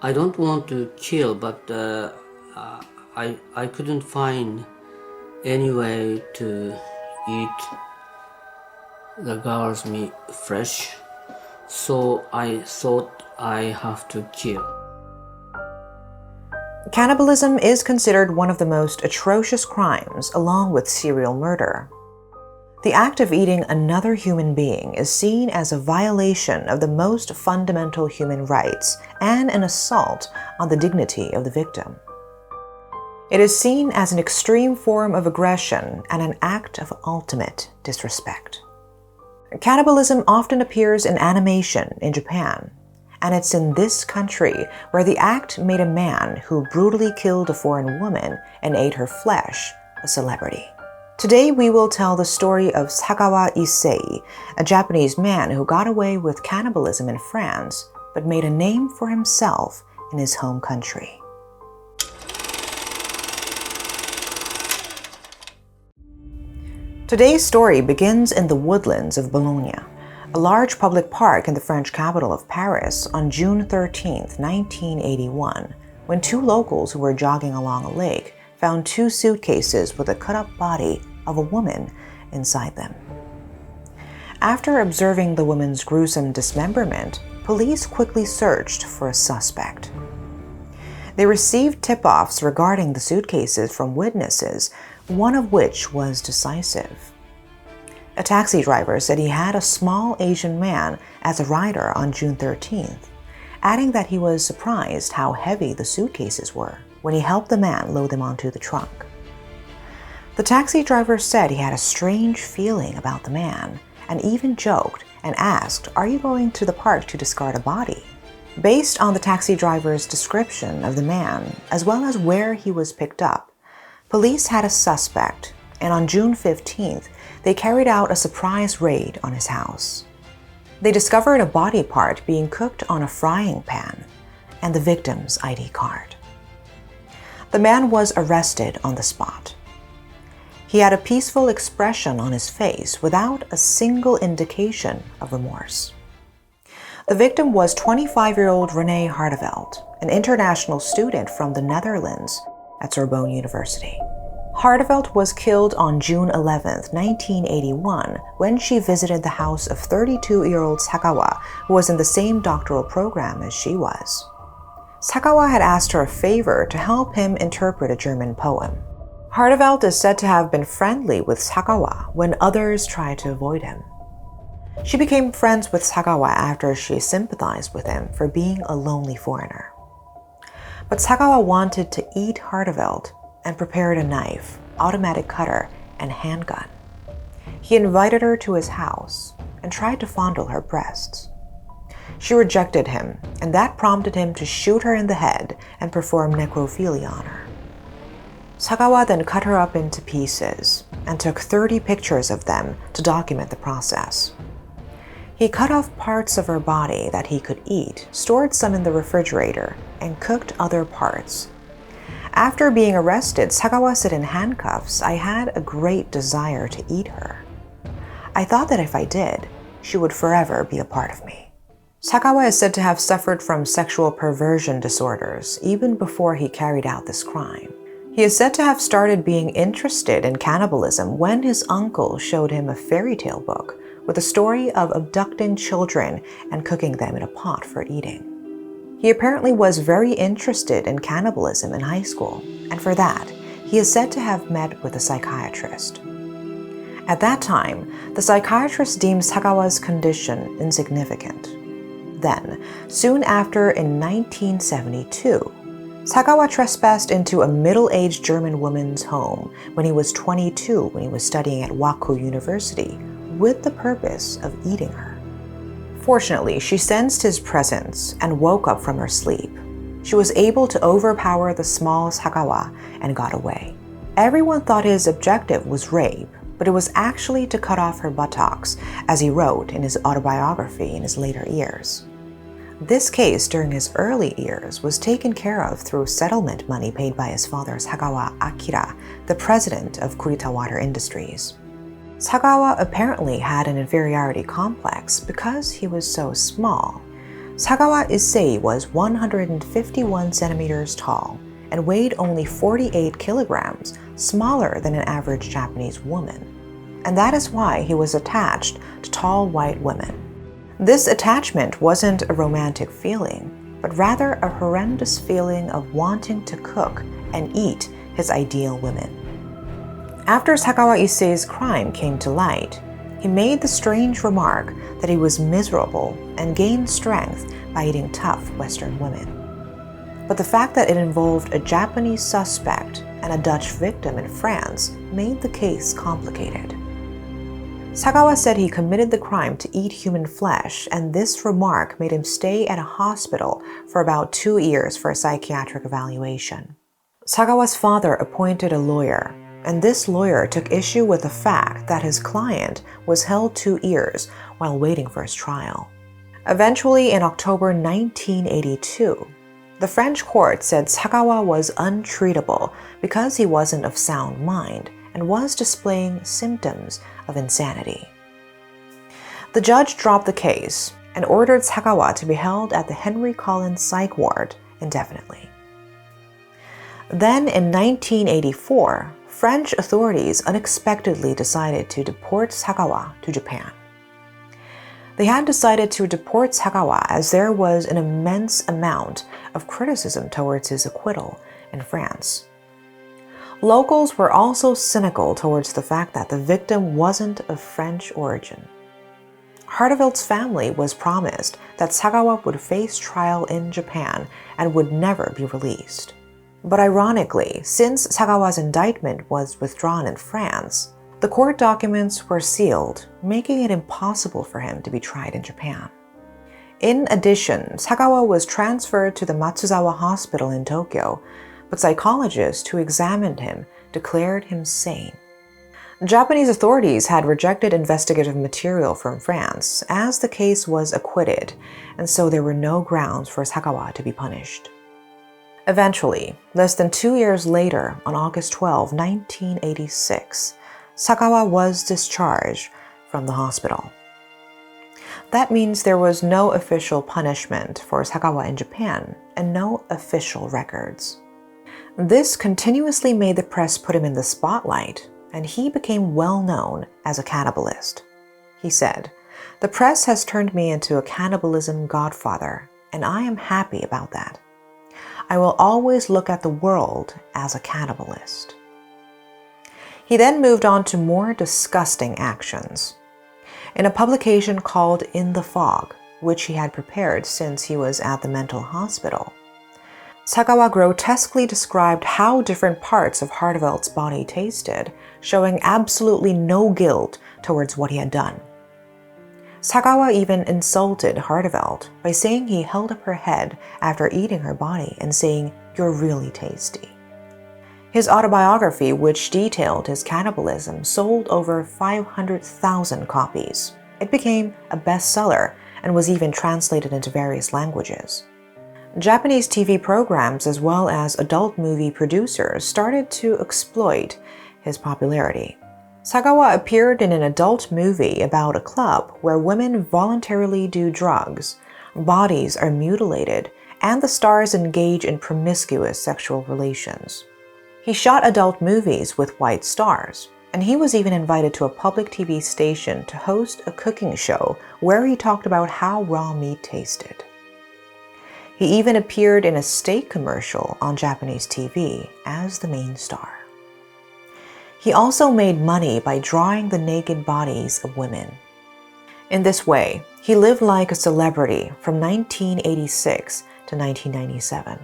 I don't want to kill, but I couldn't find any way to eat the girl's meat fresh, so I thought I have to kill. Cannibalism is considered one of the most atrocious crimes, along with serial murder. The act of eating another human being is seen as a violation of the most fundamental human rights and an assault on the dignity of the victim. It is seen as an extreme form of aggression and an act of ultimate disrespect. Cannibalism often appears in animation in Japan, and it's in this country where the act made a man who brutally killed a foreign woman and ate her flesh a celebrity. Today we will tell the story of Sagawa Issei, a Japanese man who got away with cannibalism in France but made a name for himself in his home country. Today's story begins in the woodlands of Bologna, a large public park in the French capital of Paris, on June 13, 1981, when two locals who were jogging along a lake found two suitcases with a cut-up body of a woman inside them. After observing the woman's gruesome dismemberment, police quickly searched for a suspect. They received tip-offs regarding the suitcases from witnesses, one of which was decisive. A taxi driver said he had a small Asian man as a rider on June 13th, adding that he was surprised how heavy the suitcases were when he helped the man load them onto the trunk. The taxi driver said he had a strange feeling about the man and even joked and asked, "Are you going to the park to discard a body?" Based on the taxi driver's description of the man, as well as where he was picked up, police had a suspect, and on June 15th, they carried out a surprise raid on his house. They discovered a body part being cooked on a frying pan and the victim's ID card. The man was arrested on the spot. He had a peaceful expression on his face without a single indication of remorse. The victim was 25-year-old René Hartevelt, an international student from the Netherlands at Sorbonne University. Hartevelt was killed on June 11, 1981, when she visited the house of 32-year-old Sagawa, who was in the same doctoral program as she was. Sagawa had asked her a favor to help him interpret a German poem. Hartevelt is said to have been friendly with Sagawa when others tried to avoid him. She became friends with Sagawa after she sympathized with him for being a lonely foreigner. But Sagawa wanted to eat Hartevelt and prepared a knife, automatic cutter, and handgun. He invited her to his house and tried to fondle her breasts. She rejected him, and that prompted him to shoot her in the head and perform necrophilia on her. Sagawa then cut her up into pieces and took 30 pictures of them to document the process. He cut off parts of her body that he could eat, stored some in the refrigerator, and cooked other parts. After being arrested, Sagawa said in handcuffs, "I had a great desire to eat her. I thought that if I did, she would forever be a part of me." Sagawa is said to have suffered from sexual perversion disorders even before he carried out this crime. He is said to have started being interested in cannibalism when his uncle showed him a fairy tale book with a story of abducting children and cooking them in a pot for eating. He apparently was very interested in cannibalism in high school, and for that, he is said to have met with a psychiatrist. At that time, the psychiatrist deemed Sagawa's condition insignificant. Then, soon after in 1972, Sagawa trespassed into a middle-aged German woman's home when he was 22 when he was studying at Waku University with the purpose of eating her. Fortunately, she sensed his presence and woke up from her sleep. She was able to overpower the small Sagawa and got away. Everyone thought his objective was rape, but it was actually to cut off her buttocks, as he wrote in his autobiography in his later years. This case during his early years was taken care of through settlement money paid by his father Sagawa Akira, the president of Kurita Water Industries. Sagawa apparently had an inferiority complex because he was so small, Sagawa Issei was 151 centimeters tall and weighed only 48 kilograms, smaller than an average Japanese woman. And that is why he was attached to tall white women. This attachment wasn't a romantic feeling, but rather a horrendous feeling of wanting to cook and eat his ideal women. After Sagawa Issei's crime came to light, he made the strange remark that he was miserable and gained strength by eating tough Western women. But the fact that it involved a Japanese suspect and a Dutch victim in France made the case complicated. Sagawa said he committed the crime to eat human flesh, and this remark made him stay at a hospital for about 2 years for a psychiatric evaluation. Sagawa's father appointed a lawyer, and this lawyer took issue with the fact that his client was held 2 years while waiting for his trial. Eventually, in October 1982, the French court said Sagawa was untreatable because he wasn't of sound mind and was displaying symptoms of insanity. The judge dropped the case and ordered Sagawa to be held at the Henry Collins Psych Ward indefinitely. Then, in 1984, French authorities unexpectedly decided to deport Sagawa to Japan. They had decided to deport Sagawa as there was an immense amount of criticism towards his acquittal in France. Locals were also cynical towards the fact that the victim wasn't of French origin. Harteveldt's family was promised that Sagawa would face trial in Japan and would never be released. But ironically, since Sagawa's indictment was withdrawn in France, the court documents were sealed, making it impossible for him to be tried in Japan. In addition, Sagawa was transferred to the Matsuzawa Hospital in Tokyo, but psychologists who examined him declared him sane. Japanese authorities had rejected investigative material from France as the case was acquitted, and so there were no grounds for Sagawa to be punished. Eventually, less than 2 years later, on August 12, 1986, Sagawa was discharged from the hospital. That means there was no official punishment for Sagawa in Japan and no official records. This continuously made the press put him in the spotlight, and he became well known as a cannibalist. He said, "The press has turned me into a cannibalism godfather, and I am happy about that. I will always look at the world as a cannibalist." He then moved on to more disgusting actions. In a publication called In the Fog, which he had prepared since he was at the mental hospital, Sagawa grotesquely described how different parts of Harteveldt's body tasted, showing absolutely no guilt towards what he had done. Sagawa even insulted Harteveldt by saying he held up her head after eating her body and saying, "You're really tasty." His autobiography, which detailed his cannibalism, sold over 500,000 copies. It became a bestseller and was even translated into various languages. Japanese TV programs as well as adult movie producers started to exploit his popularity. Sagawa appeared in an adult movie about a club where women voluntarily do drugs, bodies are mutilated, and the stars engage in promiscuous sexual relations. He shot adult movies with white stars, and he was even invited to a public TV station to host a cooking show where he talked about how raw meat tasted. He even appeared in a steak commercial on Japanese TV as the main star. He also made money by drawing the naked bodies of women. In this way, he lived like a celebrity from 1986 to 1997.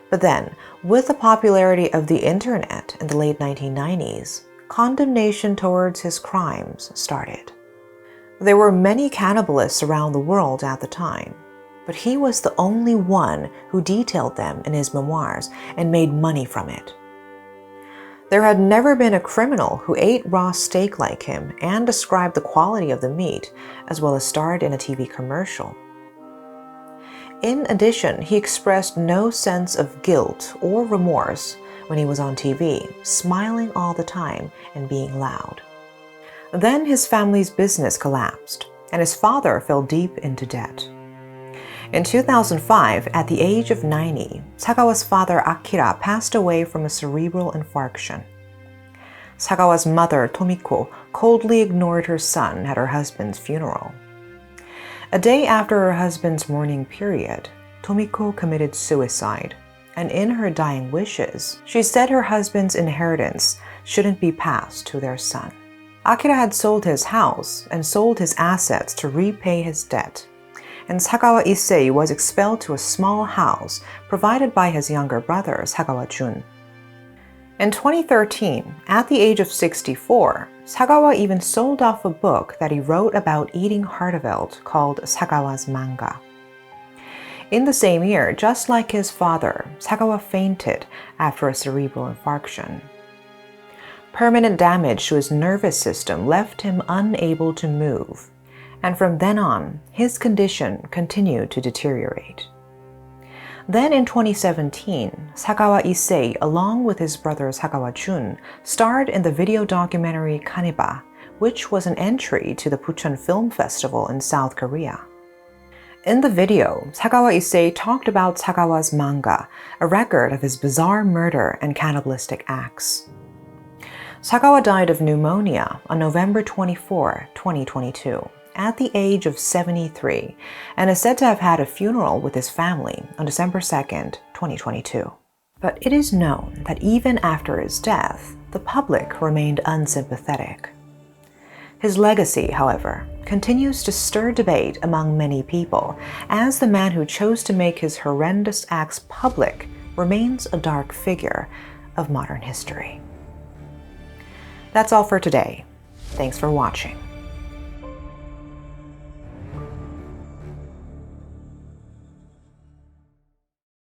But then, with the popularity of the internet in the late 1990s, condemnation towards his crimes started. There were many cannibalists around the world at the time, but he was the only one who detailed them in his memoirs and made money from it. There had never been a criminal who ate raw steak like him and described the quality of the meat, as well as starred in a TV commercial. In addition, he expressed no sense of guilt or remorse when he was on TV, smiling all the time and being loud. Then his family's business collapsed, and his father fell deep into debt. In 2005, at the age of 90, Sagawa's father Akira passed away from a cerebral infarction. Sagawa's mother, Tomiko, coldly ignored her son at her husband's funeral. A day after her husband's mourning period, Tomiko committed suicide, and in her dying wishes, she said her husband's inheritance shouldn't be passed to their son. Akira had sold his house and sold his assets to repay his debt, and Sagawa Issei was expelled to a small house provided by his younger brother, Sagawa Jun. In 2013, at the age of 64, Sagawa even sold off a book that he wrote about eating Hartevelt called Sagawa's Manga. In the same year, just like his father, Sagawa fainted after a cerebral infarction. Permanent damage to his nervous system left him unable to move, and from then on, his condition continued to deteriorate. Then in 2017, Sagawa Issei, along with his brother Sagawa Jun, starred in the video documentary Kaniba, which was an entry to the Bucheon Film Festival in South Korea. In the video, Sagawa Issei talked about Sagawa's manga, a record of his bizarre murder and cannibalistic acts. Sagawa died of pneumonia on November 24, 2022, at the age of 73, and is said to have had a funeral with his family on December 2, 2022. But it is known that even after his death, the public remained unsympathetic. His legacy, however, continues to stir debate among many people, as the man who chose to make his horrendous acts public remains a dark figure of modern history. That's all for today. Thanks for watching.